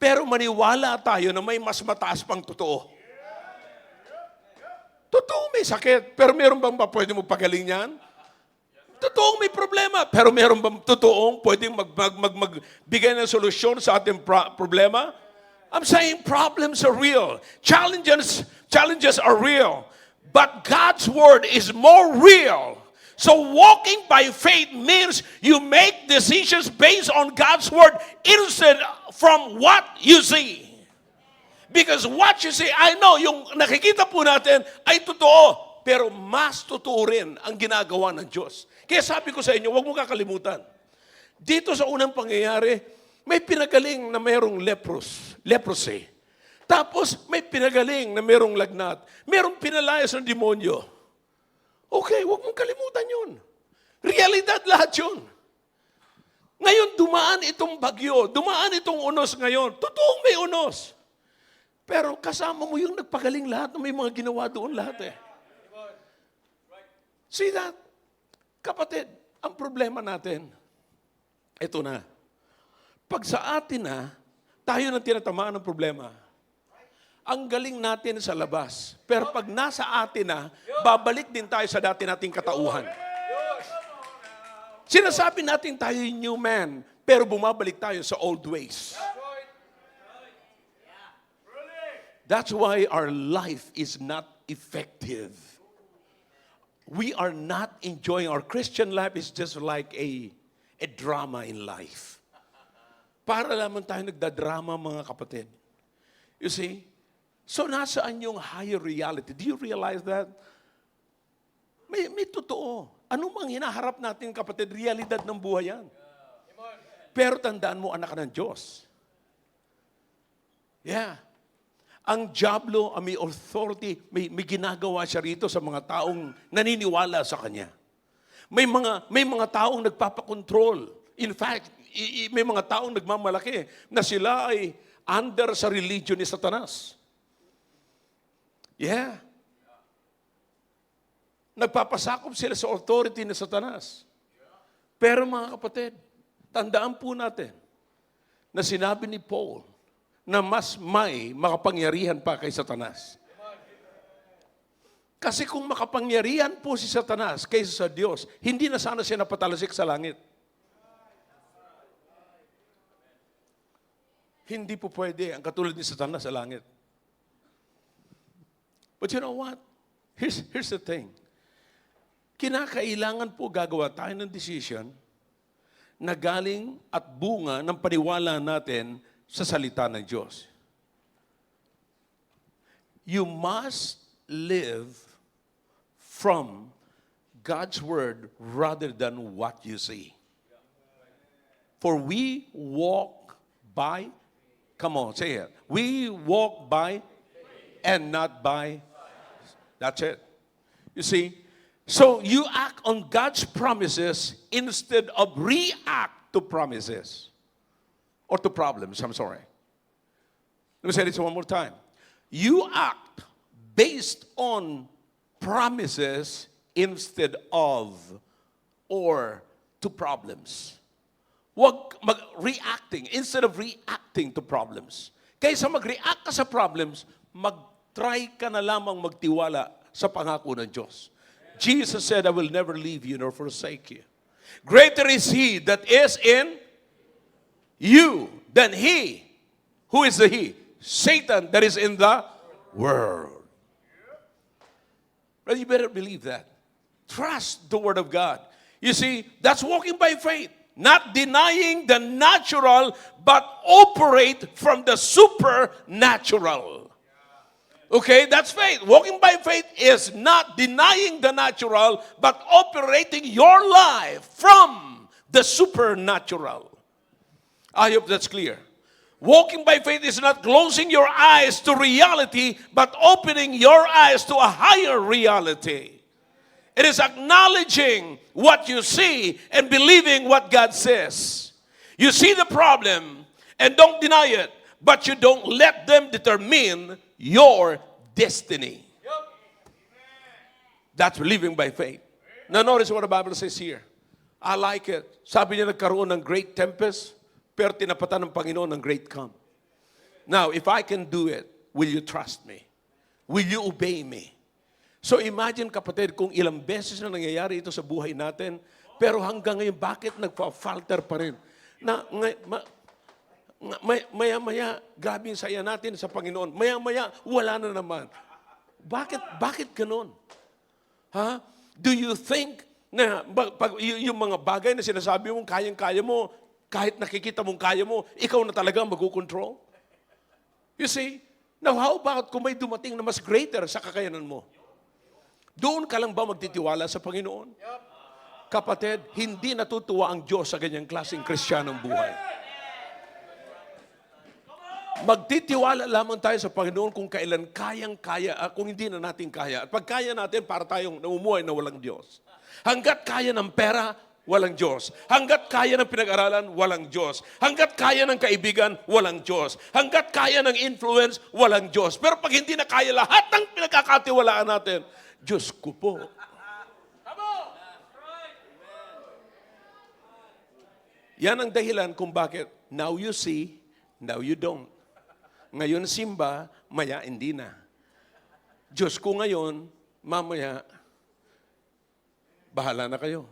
Pero maniwala tayo na may mas mataas pang totoo. Totoong may sakit, pero meron bang pwede magpagaling niyan? Totoong may problema, pero meron bang totoong pwedeng magbigay ng solusyon sa ating problema? I'm saying problems are real. Challenges are real. But God's word is more real. So walking by faith means you make decisions based on God's word instead from what you see. Because what you see, I know, yung nakikita po natin ay totoo, pero mas totoo rin ang ginagawa ng Diyos. Kaya sabi ko sa inyo, huwag mo kakalimutan. Dito sa unang pangyayari, May pinagaling na mayroong leprosy. Tapos may pinagaling na mayroong lagnat. Mayroong pinalayas ng demonyo. Okay, huwag mong kalimutan yun. Realidad lahat yun. Ngayon, dumaan itong bagyo. Dumaan itong unos ngayon. Totoong may unos. Pero kasama mo yung nagpagaling lahat na may mga ginawa doon lahat eh. See that? Kapatid, ang problema natin, ito na. Pag sa atin na, tayo nang tinatamaan ng problema. Ang galing natin sa labas. Pero pag nasa atin na, babalik din tayo sa dati nating katauhan. Sinasabi natin tayo yung new man, pero bumabalik tayo sa old ways. That's why our life is not effective. We are not enjoying, our Christian life is just like a drama in life. Para lamang tayo nagdadrama, mga kapatid. You see? So nasaan yung higher reality? Do you realize that? May totoo. Ano mang hinaharap natin, kapatid, realidad ng buhay yan. Pero tandaan mo, anak ka ng Diyos. Yeah. Ang diablo, may authority, may ginagawa siya rito sa mga taong naniniwala sa kanya. May mga taong nagpapakontrol. In fact, may mga taong nagmamalaki na sila ay under sa religion ni Satanas. Yeah. Nagpapasakop sila sa authority ni Satanas. Pero mga kapatid, tandaan po natin na sinabi ni Paul na mas may makapangyarihan pa kay Satanas. Kasi kung makapangyarihan po si Satanas kaysa sa Diyos, hindi na sana siya napatalasik sa langit. Hindi po pwede ang katulad ni Satanas sa langit. But you know what? Here's the thing. Kinakailangan po gagawa tayo ng decision na galing at bunga ng paniwala natin sa salita ng Diyos. You must live from God's Word rather than what you see. For we walk by, come on, say it. We walk by and not by. That's it. You see? So you act on God's promises instead of react to promises. Or to problems, I'm sorry. Let me say this one more time. You act based on promises instead of or to problems. Huwag reacting instead of reacting to problems. Kaysa mag-react ka sa problems, mag-try ka na lamang magtiwala sa pangako ng Diyos. Jesus said, I will never leave you nor forsake you. Greater is He that is in you than he. Who is the he? Satan that is in the world. Well, you better believe that. Trust the Word of God. You see, that's walking by faith. Not denying the natural, but operate from the supernatural. Okay, that's faith. Walking by faith is not denying the natural, but operating your life from the supernatural. I hope that's clear. Walking by faith is not closing your eyes to reality, but opening your eyes to a higher reality. It is acknowledging what you see and believing what God says. You see the problem and don't deny it, but you don't let them determine your destiny. That's living by faith. Now notice what the Bible says here. I like it. Sabi niya nagkaroon ng great tempest, pero tinapatan ng Panginoon ng great calm. Now, if I can do it, will you trust me? Will you obey me? So imagine, kapatid, kung ilang beses na nangyayari ito sa buhay natin, pero hanggang ngayon, bakit nagpa-falter pa rin? Maya-maya, grabe yung saya natin sa Panginoon. Maya-maya, wala na naman. Bakit ganun? Ha? Do you think na yung mga bagay na sinasabi mong kayang-kaya mo, kahit nakikita mong kaya mo, ikaw na talaga mag-control? You see? Now, how about kung may dumating na mas greater sa kakayanan mo? Doon ka lang ba magtitiwala sa Panginoon? Kapatid, hindi natutuwa ang Diyos sa ganyang klaseng Kristiyanong buhay. Magtitiwala lamang tayo sa Panginoon kung kailan kayang-kaya, kung hindi na natin kaya. At pag kaya natin, para tayong namumuhay na walang Diyos. Hanggat kaya ng pera, walang Diyos. Hanggat kaya ng pinag-aralan, walang Diyos. Hanggat kaya ng kaibigan, walang Diyos. Hanggat kaya ng influence, walang Diyos. Pero pag hindi na kaya lahat ng pinagkakatiwalaan natin, Diyos ko po. Yan ang dahilan kung bakit now you see, now you don't. Ngayon simba, maya hindi na. Diyos ko ngayon, mamaya, bahala na kayo.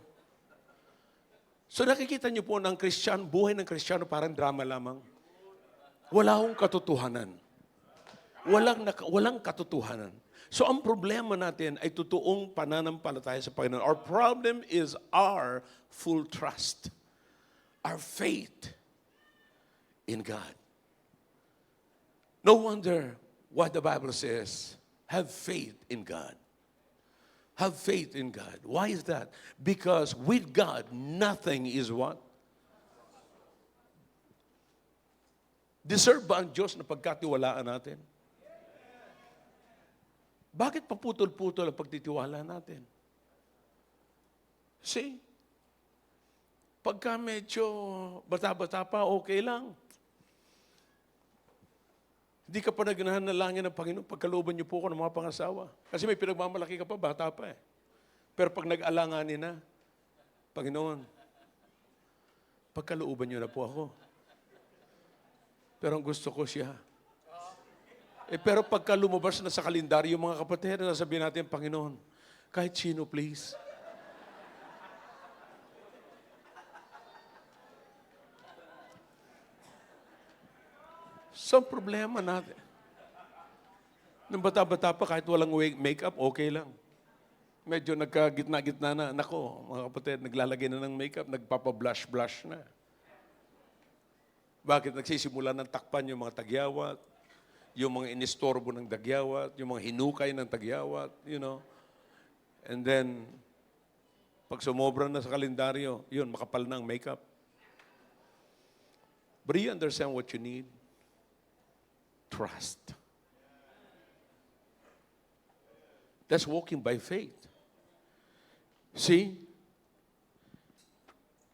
So nakikita niyo po ng buhay ng Kristiyano parang drama lamang. Wala akong katotohanan. Walang katotohanan. So ang problema natin ay totoong pananampalataya sa Panginoon. Our problem is our full trust. Our faith in God. No wonder what the Bible says, have faith in God. Have faith in God. Why is that? Because with God, nothing is what? Deserve ba ang Diyos na pagkatiwalaan natin? Bakit paputol-putol ang pagtitiwala natin? See? Pagka medyo bata-bata pa, okay lang. Hindi ka pa nagnanalangin ng Panginoon, pagkalooban niyo po ako ng mga pangasawa. Kasi may pinagmamalaki ka pa, bata pa eh. Pero pag nag-alanganin na, Panginoon, pagkalooban niyo na po ako. Pero ang gusto ko siya. Pero pagka lumabas na sa kalendaryo, mga kapatid, nasabihin natin, Panginoon, kahit sino, please. So, problema natin. Nung bata-bata pa, kahit walang makeup, okay lang. Medyo nagkagitna-gitna na. Nako, mga kapatid, naglalagay na ng makeup, nagpapa-blush-blush na. Bakit? Nagsisimula ng takpan yung mga tagyawat, yung mga inistorbo ng tagyawat, yung mga hinukay ng tagyawat, you know. And then, pag sumobra na sa kalendaryo, yun, makapal na ang makeup. But do you understand what you need? Trust. That's walking by faith. See?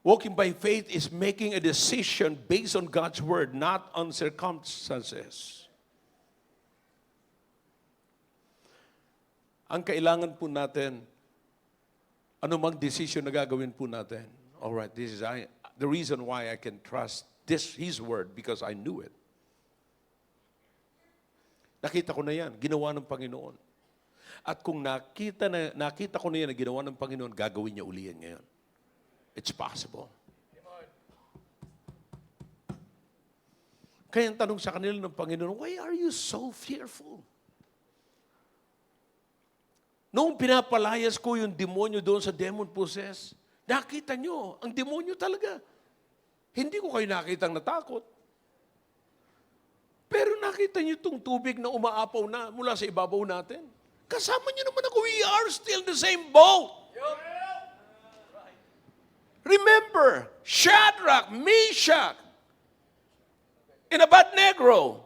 Walking by faith is making a decision based on God's word, not on circumstances. Ang kailangan po natin, anumang decision na gagawin po natin, all right, this is the reason why I can trust His word because I knew it. Nakita ko na yan, ginawa ng Panginoon. At kung nakita ko na yan na ginawa ng Panginoon, gagawin niya uli yan ngayon. It's possible. Kaya ang tanong sa kanila ng Panginoon, why are you so fearful? Noong pinapalayas ko yung demonyo doon sa demon possessed, nakita nyo, ang demonyo talaga. Hindi ko kayo nakitang natakot. Pero nakita niyo itong tubig na umaapaw na mula sa ibabaw natin. Kasama niyo naman ako, we are still the same boat. Remember, Shadrach, Meshach, and Abednego.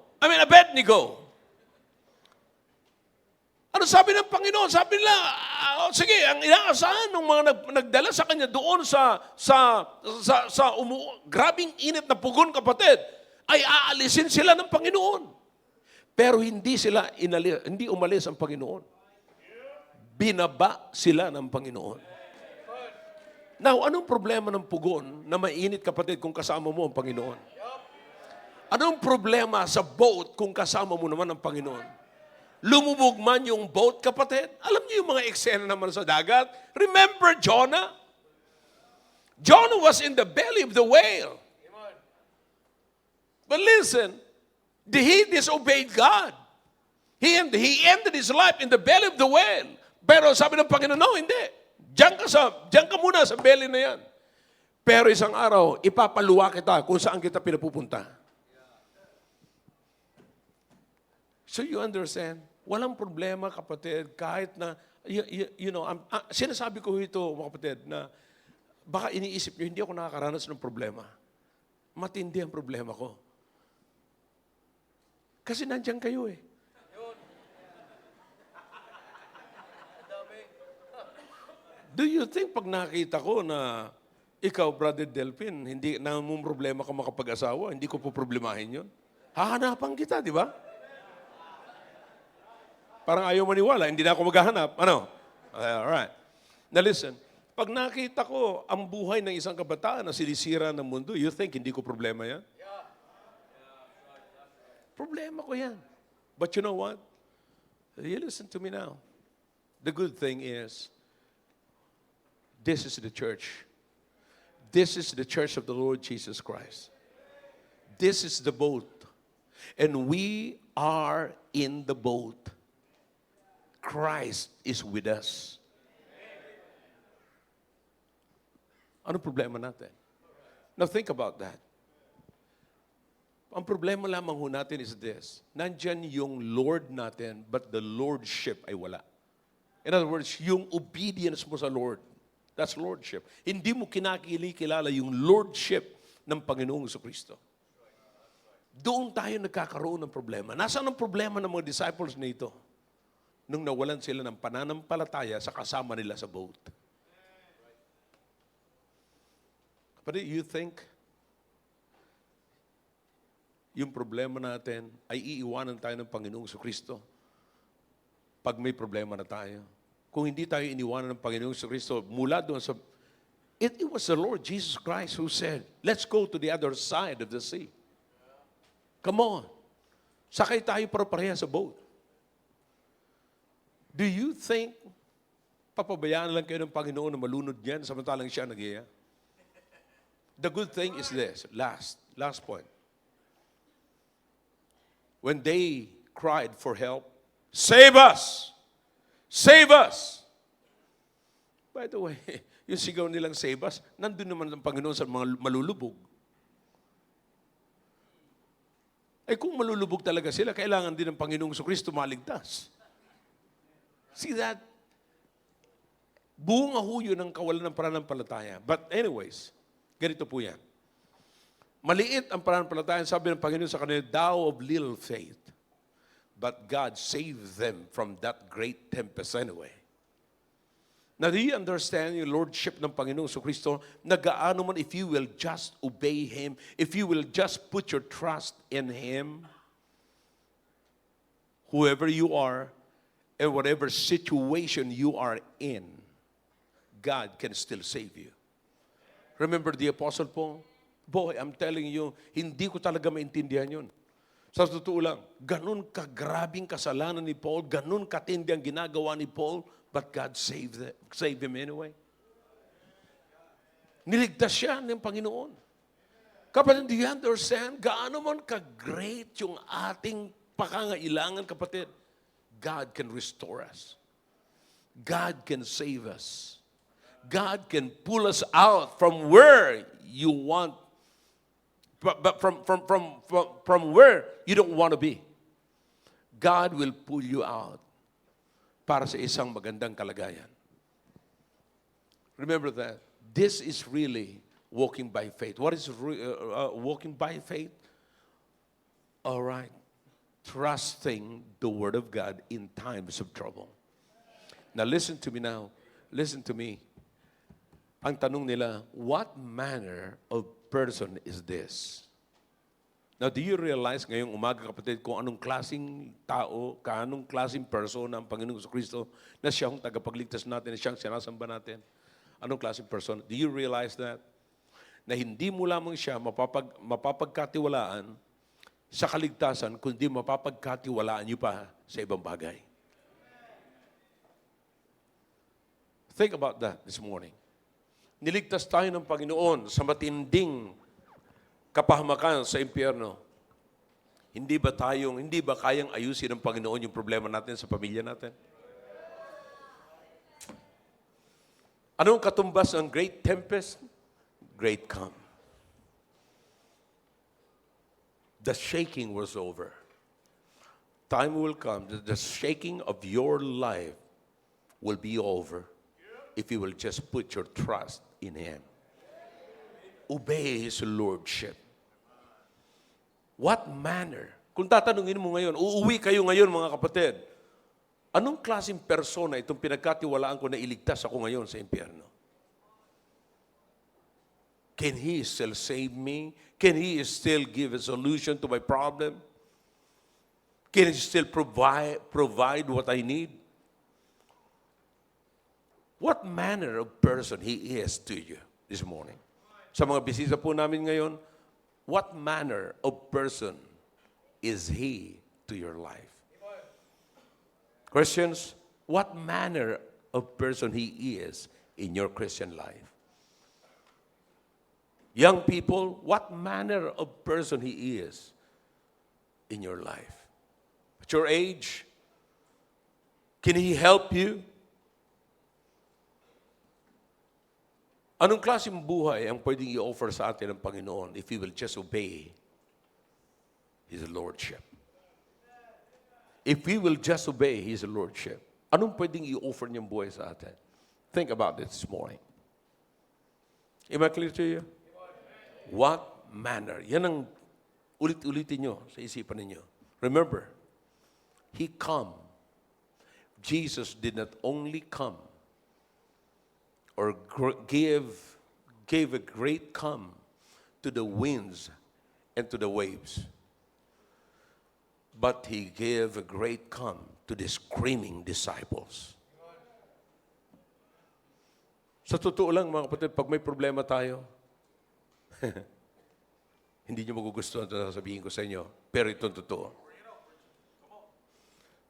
Ano sabi ng Panginoon? Sabi nila, sige, ang inaasahan ng mga nagdala sa kanya doon sa grabing init na pugon, kapatid, ay aalisin sila ng Panginoon. Pero hindi umalis ang Panginoon. Binaba sila ng Panginoon. Now, anong problema ng pugon na mainit, kapatid, kung kasama mo ang Panginoon? Anong problema sa boat kung kasama mo naman ang Panginoon? Lumubog man yung boat, kapatid. Alam niyo yung mga eksena naman sa dagat? Remember Jonah? Jonah was in the belly of the whale. But listen, he disobeyed God. He ended his life in the belly of the whale. Pero sabi ng Panginoon, no, hindi. Diyan ka muna sa belly na yan. Pero isang araw, ipapaluwa kita kung saan kita pinapupunta. So you understand? Walang problema, kapatid, kahit na, sinasabi ko ito, mga kapatid, na baka iniisip nyo, hindi ako nakakaranas ng problema. Matindi ang problema ko. Kasi nandiyan kayo eh. Do you think pag nakita ko na ikaw, Brother Delphin, hindi na mong problema ka makapag-asawa, hindi ko po problemahin yun? Hahanapan kita, di ba? Parang ayaw maniwala, hindi na ako maghahanap. Ano? Alright. Now listen, pag nakita ko ang buhay ng isang kabataan na sinisira ng mundo, you think hindi ko problema yan? Problema ko yan. But you know what? You listen to me now. The good thing is, this is the church. This is the church of the Lord Jesus Christ. This is the boat. And we are in the boat. Christ is with us. Ano problema natin? Now think about that. Ang problema lamang ho natin is this. Nandyan yung Lord natin, but the Lordship ay wala. In other words, yung obedience mo sa Lord. That's Lordship. Hindi mo kinakilala yung Lordship ng Panginoong Jesucristo. Doon tayo nagkakaroon ng problema. Nasaan ang problema ng mga disciples na ito? Nung nawalan sila ng pananampalataya sa kasama nila sa boat. But you think yung problema natin ay iiwanan tayo ng Panginoong Jesucristo pag may problema na tayo? Kung hindi tayo iniwanan ng Panginoong Jesucristo, mula doon sa... It was the Lord Jesus Christ who said, let's go to the other side of the sea. Come on. Sakay tayo para-pareha sa boat. Do you think papabayaan lang kayo ng Panginoon na malunod yan samantalang siya nag-iya? The good thing is this. Last point. When they cried for help, save us! Save us! By the way, yung sigaw nilang save us, nandun naman ang Panginoon sa mga malulubog. Eh kung malulubog talaga sila, kailangan din ng Panginoong Jesucristo maligtas. See that? Bunga ho yun ang kawalan ng pananampalataya. But anyways, ganito po yan. Maliit ang pananampalataya, sabi ng Panginoon sa kanila, thou of little faith. But God saved them from that great tempest anyway. Now, do you understand yung Lordship ng Panginoong Jesucristo? Nagaano man if you will just obey Him, if you will just put your trust in Him, whoever you are, and whatever situation you are in, God can still save you. Remember the Apostle Paul? Boy, I'm telling you, hindi ko talaga maintindihan yun. Sa totoo lang, ganun kagrabing kasalanan ni Paul, ganun katindi ang ginagawa ni Paul, but God saved him anyway. Niligtas siya ng Panginoon. Kapatid, do you understand? Gaano man ka-great yung ating pakangailangan, kapatid, God can restore us. God can save us. God can pull us out from where you want, but from where you don't want to be. God will pull you out para sa isang magandang kalagayan. Remember that. This is really walking by faith. What is walking by faith? All right. Trusting the Word of God in times of trouble. Now listen to me now. Listen to me. Ang tanong nila, what manner of person is this? Now, do you realize ngayong umaga, kapatid, kung anong klaseng tao, anong klaseng person ang Panginoong Jesucristo na siyang tagapagligtas natin, na siyang sinasamba natin? Anong klaseng person? Do you realize that? Na hindi mo lamang siya mapapagkatiwalaan sa kaligtasan, kundi mapapagkatiwalaan niyo pa sa ibang bagay. Think about that this morning. Niligtas tayo ng Panginoon sa matinding kapahamakan sa impyerno. Hindi ba kayang ayusin ng Panginoon yung problema natin sa pamilya natin? Anong katumbas ng great tempest? Great calm. The shaking was over. Time will come that the shaking of your life will be over if you will just put your trust in Him. Obey His Lordship. What manner? Kung tatanungin mo ngayon, uuwi kayo ngayon mga kapatid, anong klaseng persona itong pinagkatiwalaan ko na iligtas ako ngayon sa impyerno? Can He still save me? Can He still give a solution to my problem? Can He still provide what I need? What manner of person He is to you this morning? Sa mga bisita po namin ngayon, what manner of person is He to your life? Christians, what manner of person He is in your Christian life? Young people, what manner of person He is in your life? At your age, can He help you? Anong klaseng buhay ang pwedeng i-offer sa atin ng Panginoon if we will just obey His Lordship? If we will just obey His Lordship, anong pwedeng i-offer niyang buhay sa atin? Think about it this morning. Am I clear to you? What manner? Yan ang ulit-ulitin nyo sa isipan ninyo. Remember, He come. Jesus did not only come or gave a great come to the winds and to the waves, but He gave a great come to the screaming disciples. Sa totoo lang mga kapatid, pag may problema tayo, hindi nyo magugustuhan ito sasabihin ko sa inyo, pero itong totoo.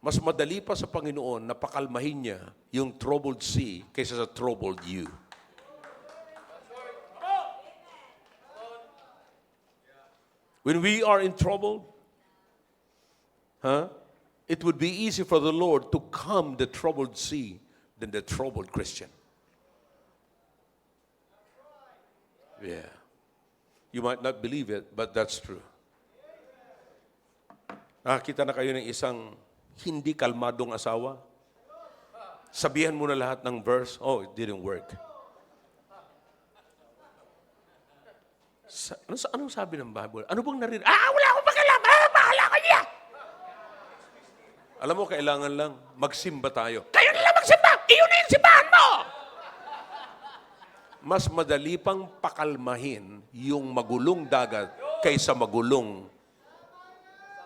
Mas madali pa sa Panginoon na pakalmahin niya yung troubled sea kaysa sa troubled you. When we are in trouble, it would be easy for the Lord to calm the troubled sea than the troubled Christian. Yeah. You might not believe it, but that's true. Nakakita na kayo ng isang hindi kalmadong asawa? Sabihan mo na lahat ng verse, oh, it didn't work. Anong sabi ng Bible? Ano bang narinig? Wala akong pakialam! Bahala ka niya! Alam mo, kailangan lang magsimba tayo. Kayo na lang magsimba! Iyon na yung simbahan mo! Mas madali pang pakalmahin yung magulong dagat kaysa magulong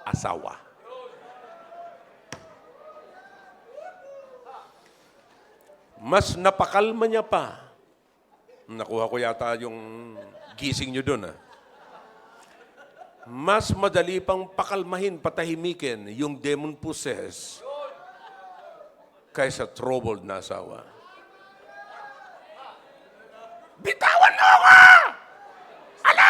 asawa. Mas napakalma niya pa. Nakuha ko yata yung gising nyo doon. Mas madali pang pakalmahin, patahimikin yung demon possessed kaysa troubled na asawa. Bitawan mo ako! Ala!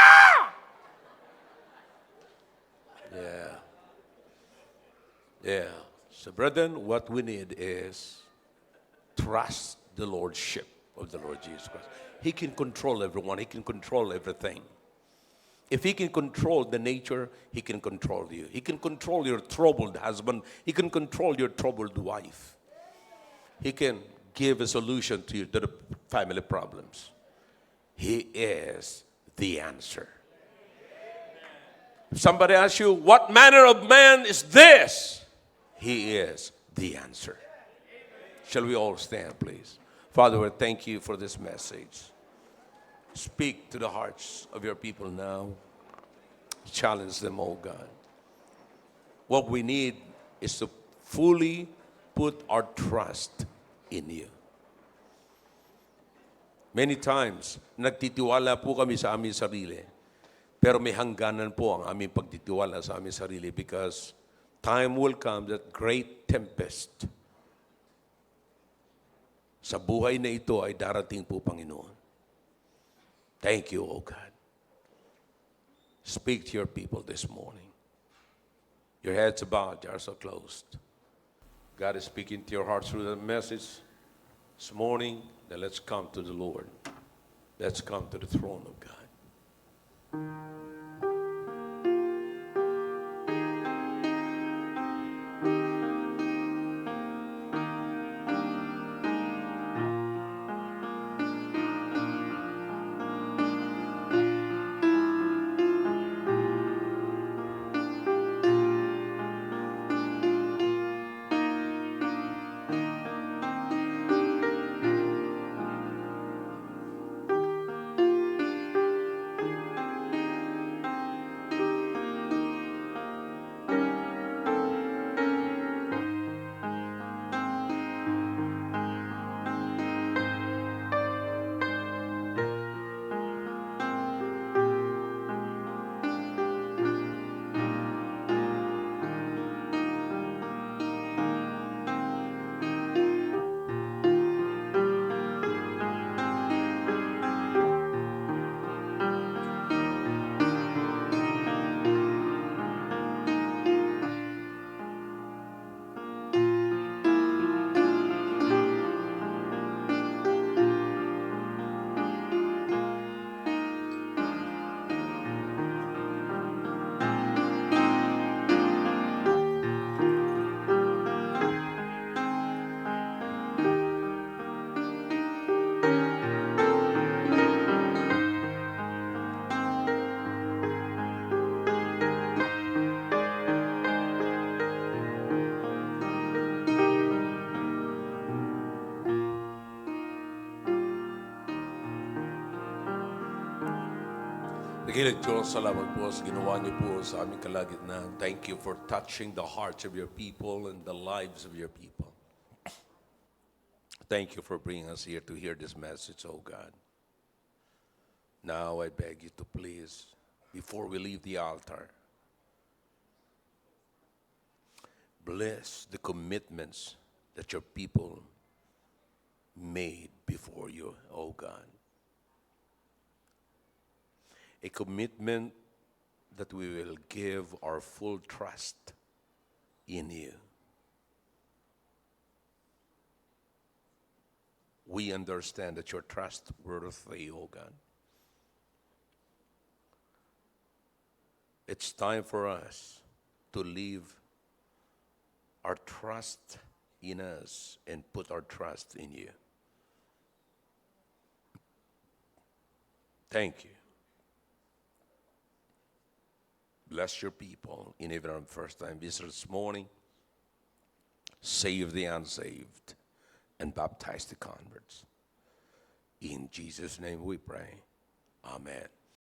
Yeah. So brethren, what we need is trust the Lordship of the Lord Jesus Christ. He can control everyone. He can control everything. If He can control the nature, He can control you. He can control your troubled husband. He can control your troubled wife. He can give a solution to the family problems. He is the answer. If somebody asks you, what manner of man is this? He is the answer. Shall we all stand, please? Father, we thank You for this message. Speak to the hearts of Your people now. Challenge them, oh God. What we need is to fully put our trust in You. Many times, nagtitiwala po kami sa aming sarili. Pero may hangganan po ang aming pagtitiwala sa aming sarili because time will come that great tempest sa buhay na ito ay darating po, Panginoon. Thank You, O God. Speak to Your people this morning. Your heads are bowed, your eyes are closed. God is speaking to your hearts through the message this morning. Then let's come to the Lord. Let's come to the throne of God. Nakilig Diyos, salamat po sa ginawa niyo po sa aming kalagitnaan. Thank you for touching the hearts of your people and the lives of your people. Thank you for bringing us here to hear this message, oh God. Now I beg you to please, before we leave the altar, bless the commitments that your people made before you, oh God. A commitment that we will give our full trust in you. We understand that you're trustworthy, oh God. It's time for us to leave our trust in us and put our trust in you. Thank you. Bless your people in even our first-time visitors this morning. Save the unsaved and baptize the converts. In Jesus' name we pray. Amen.